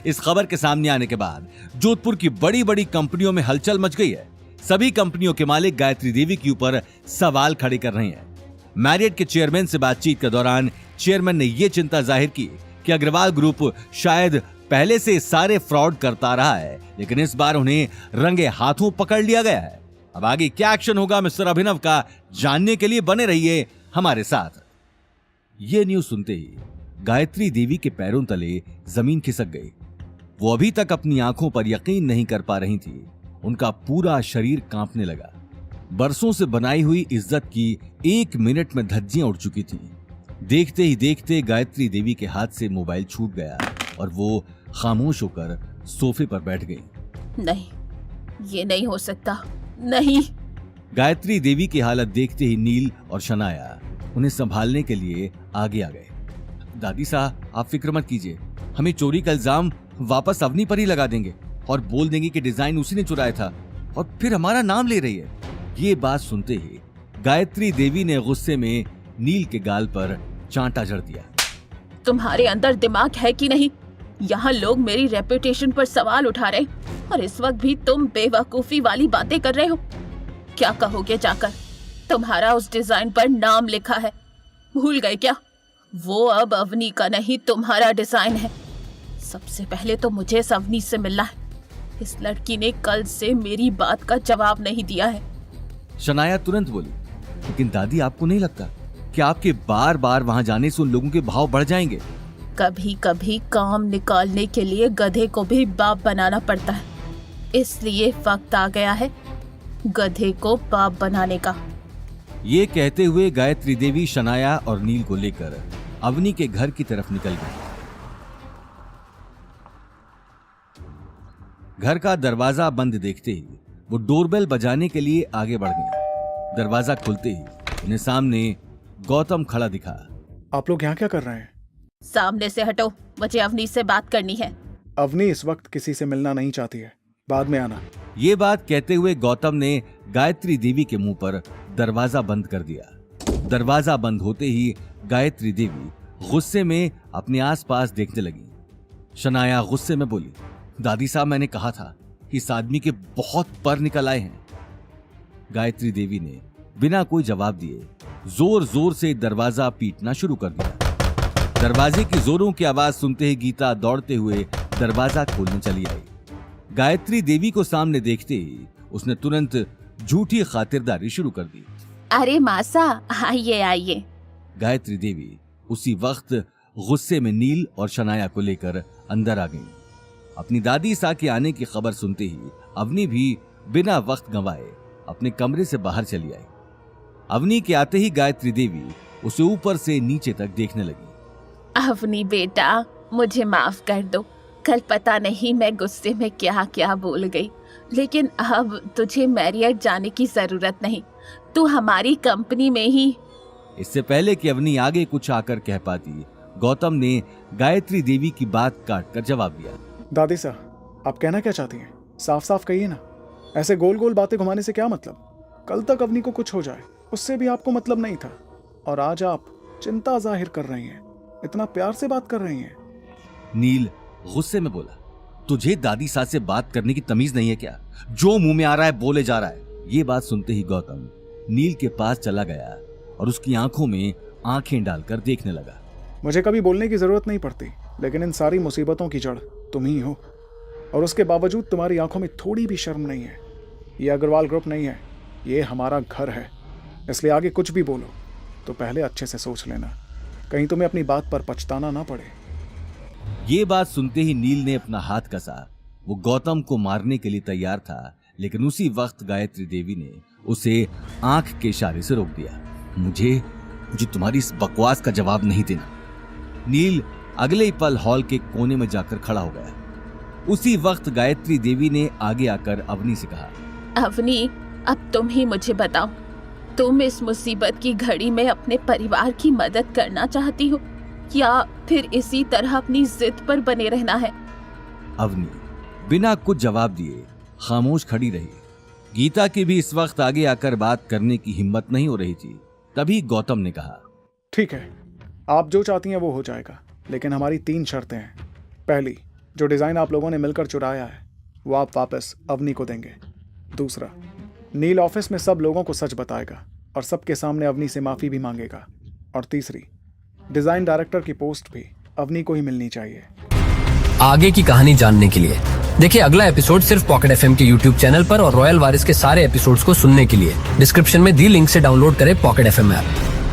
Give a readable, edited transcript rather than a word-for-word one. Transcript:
इस खबर के सामने आने के बाद जोधपुर की बड़ी बड़ी कंपनियों में हलचल मच गई है। सभी कंपनियों के मालिक गायत्री देवी के ऊपर सवाल खड़े कर रहे हैं। मैरियट के चेयरमैन से बातचीत के दौरान चेयरमैन ने यह चिंता जाहिर की कि अग्रवाल ग्रुप शायद पहले से सारे फ्रॉड करता रहा है, लेकिन इस बार उन्हें रंगे हाथों पकड़ लिया गया है। अब आगे क्या एक्शन होगा मिस्टर अभिनव का जानने के लिए बने रहिए हमारे साथ। ये न्यूज सुनते ही गायत्री देवी के पैरों तले जमीन खिसक गई। वो अभी तक अपनी आंखों पर यकीन नहीं कर पा रही थी। उनका पूरा शरीर कांपने लगा। बरसों से बनाई हुई इज्जत की 1 मिनट में धज्जियां उड़ चुकी थी। देखते ही देखते गायत्री देवी के हाथ से मोबाइल छूट गया और वो खामोश होकर सोफे पर बैठ गई। नहीं, ये नहीं हो सकता, नहीं। गायत्री देवी की हालत देखते ही नील और शनाया उन्हें संभालने के लिए आगे आ गए। दादी साहब, आप फिक्र मत कीजिए, हमें चोरी का इल्जाम वापस अवनी पर ही लगा देंगे और बोल देंगे कि डिजाइन उसी ने चुराया था और फिर हमारा नाम ले रही है। ये बात सुनते ही गायत्री देवी ने गुस्से में नील के गाल पर चांटा जड़ दिया। तुम्हारे अंदर दिमाग है कि नहीं? यहाँ लोग मेरी रेपुटेशन पर सवाल उठा रहे और इस वक्त भी तुम बेवकूफी वाली बातें कर रहे हो। क्या कहोगे जाकर? तुम्हारा उस डिजाइन पर नाम लिखा है, भूल गए क्या? वो अब अवनी का नहीं, तुम्हारा डिजाइन है। सबसे पहले तो मुझे इस अवनी से मिलना है। इस लड़की ने कल से मेरी बात का जवाब नहीं दिया है। शनाया तुरंत बोली, लेकिन दादी, आपको नहीं लगता कि आपके बार बार वहां जाने से उन लोगों के भाव बढ़ जाएंगे? कभी कभी काम निकालने के लिए गधे को भी बाप बनाना पड़ता है, इसलिए वक्त आ गया है गधे को बाप बनाने का। ये कहते हुए गायत्री देवी शनाया और नील को लेकर अवनी के घर की तरफ निकल गई। घर का दरवाजा बंद देखते ही वो डोरबेल बजाने के लिए आगे बढ़ गई। दरवाजा खुलते ही उन्हें सामने गौतम खड़ा दिखा। आप लोग यहाँ क्या कर रहे हैं? सामने से हटो, मुझे अवनी से बात करनी है। अवनी इस वक्त किसी से मिलना नहीं चाहती है, बाद में आना। ये बात कहते हुए गौतम ने गायत्री देवी के मुंह पर दरवाजा बंद कर दिया। दरवाजा बंद होते ही गायत्री देवी गुस्से में अपने आसपास देखने लगी। शनाया गुस्से में बोली, दादी साहब, मैंने कहा था कि इस आदमी के बहुत पर निकल आए हैं। गायत्री देवी ने बिना कोई जवाब दिए जोर जोर से दरवाजा पीटना शुरू कर दिया। दरवाजे की जोरों की आवाज सुनते ही गीता दौड़ते हुए दरवाजा खोलने चली आई। गायत्री देवी को सामने देखते ही उसने तुरंत झूठी खातिरदारी शुरू कर दी। अरे मासा, आइए आइए। गायत्री देवी उसी वक्त गुस्से में नील और शनाया को लेकर अंदर आ गई। अपनी दादी सा के आने की खबर सुनते ही अवनी भी बिना वक्त गंवाए अपने कमरे से बाहर चली आई। अवनी के आते ही गायत्री देवी उसे ऊपर से नीचे तक देखने लगी। अवनी बेटा, मुझे माफ कर दो। कल पता नहीं मैं गुस्से में क्या क्या बोल गई, लेकिन अब तुझे मैरियट जाने की जरूरत नहीं, तू हमारी कंपनी में ही। इससे पहले कि अवनी आगे कुछ आकर कह पाती, गौतम ने गायत्री देवी की बात काट कर जवाब दिया। दादी साहब, आप कहना क्या चाहती हैं? साफ साफ कहिए ना। ऐसे गोल गोल बातें घुमाने से क्या मतलब? कल तक अवनी को कुछ हो जाए, उससे भी आपको मतलब नहीं था, और आज आप चिंता जाहिर कर रही हैं, इतना प्यार से बात कर रही हैं। नील गुस्से में बोला, तुझे दादी सास से बात करने की तमीज नहीं है क्या? जो मुंह में आ रहा है बोले जा रहा है। ये बात सुनते ही गौतम नील के पास चला गया और उसकी आंखों में आंखें डालकर देखने लगा। मुझे कभी बोलने की जरूरत नहीं पड़ती, लेकिन इन सारी मुसीबतों की जड़ तुम ही हो, और उसके बावजूद तुम्हारी आंखों में थोड़ी भी शर्म नहीं है। ये अग्रवाल ग्रुप नहीं है, ये हमारा घर है, इसलिए आगे कुछ भी बोलो तो पहले अच्छे से सोच लेना, कहीं तुम्हें अपनी बात पर पछताना ना पड़े। ये बात सुनते ही नील ने अपना हाथ कसा। वो गौतम को मारने के लिए तैयार था, लेकिन उसी वक्त गायत्री देवी ने उसे आंख के इशारे से रोक दिया। मुझे तुम्हारी इस बकवास का जवाब नहीं देना। नील अगले ही पल हॉल के कोने में जाकर खड़ा हो गया। उसी वक्त गायत्री देवी ने आगे आकर अवनी से कहा, अवनी, अब तुम ही मुझे बताओ, तुम इस मुसीबत की घड़ी में अपने परिवार की मदद करना चाहती हो या फिर इसी तरह अपनी जिद पर बने रहना है? अवनी बिना कुछ जवाब दिए खामोश खड़ी रही। गीता की भी इस वक्त आगे आकर बात करने की हिम्मत नहीं हो रही थी। तभी गौतम ने कहा, ठीक है, आप जो चाहती हैं वो हो जाएगा, लेकिन हमारी 3 शर्तें हैं। पहली, जो डिज़ाइन आप लोगों ने मिलकर चुराया है वो आप वापस अवनी को देंगे। दूसरा, नील ऑफिस में सब लोगों को सच बताएगा और सबके सामने अवनी से माफ़ी भी मांगेगा। और तीसरी, डिज़ाइन डायरेक्टर की पोस्ट भी अवनी को ही मिलनी चाहिए। आगे की कहानी जानने के लिए देखिए अगला एपिसोड सिर्फ पॉकेट एफएम के यूट्यूब चैनल पर और रॉयल वारिस के सारे एपिसोड्स को सुनने के लिए डिस्क्रिप्शन में दी लिंक से डाउनलोड करें पॉकेट एफएम ऐप।